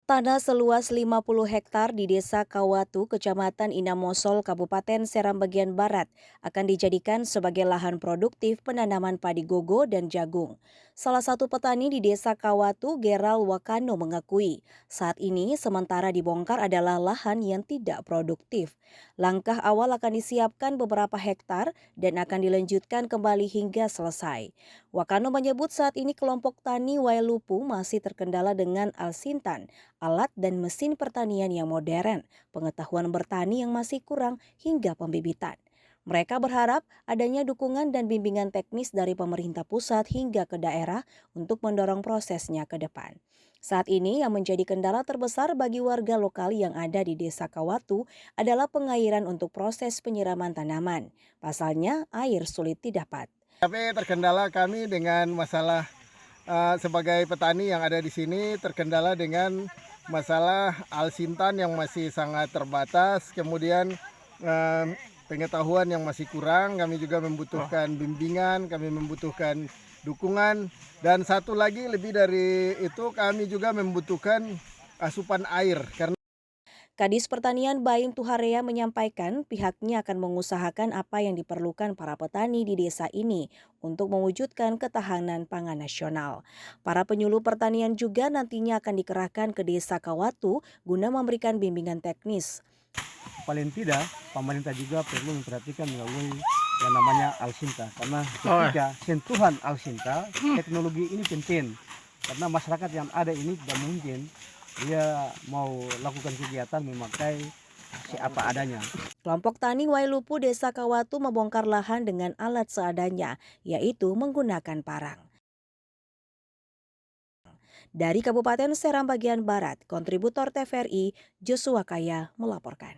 Tanah seluas 50 hektar di Desa Kawatu, Kecamatan Inamosol, Kabupaten Seram bagian Barat akan dijadikan sebagai lahan produktif penanaman padi gogo dan jagung. Salah satu petani di Desa Kawatu, Geral Wakano mengakui, saat ini sementara dibongkar adalah lahan yang tidak produktif. Langkah awal akan disiapkan beberapa hektar dan akan dilanjutkan kembali hingga selesai. Wakano menyebut saat ini kelompok tani Wailupu masih terkendala dengan alsintan, alat dan mesin pertanian yang modern, pengetahuan bertani yang masih kurang hingga pembibitan. Mereka berharap adanya dukungan dan bimbingan teknis dari pemerintah pusat hingga ke daerah untuk mendorong prosesnya ke depan. Saat ini yang menjadi kendala terbesar bagi warga lokal yang ada di Desa Kawatu adalah pengairan untuk proses penyiraman tanaman. Pasalnya, air sulit didapat. Tapi terkendala kami dengan masalah sebagai petani yang ada di sini terkendala dengan masalah alsintan yang masih sangat terbatas, kemudian pengetahuan yang masih kurang, kami juga membutuhkan bimbingan, kami membutuhkan dukungan, dan satu lagi lebih dari itu kami juga membutuhkan asupan air karena Kadis Pertanian Baim Tuharea menyampaikan pihaknya akan mengusahakan apa yang diperlukan para petani di desa ini untuk mewujudkan ketahanan pangan nasional. Para penyuluh pertanian juga nantinya akan dikerahkan ke desa Kawatu guna memberikan bimbingan teknis. Paling tidak pemerintah juga perlu memperhatikan melalui yang namanya alsinta, karena ketika sentuhan alsinta teknologi ini penting, karena masyarakat yang ada ini tidak mungkin dia mau lakukan kegiatan memakai apa adanya. Kelompok tani Wailupu Desa Kawatu membongkar lahan dengan alat seadanya, yaitu menggunakan parang. Dari Kabupaten Seram bagian Barat, kontributor TVRI Joshua Kaya melaporkan.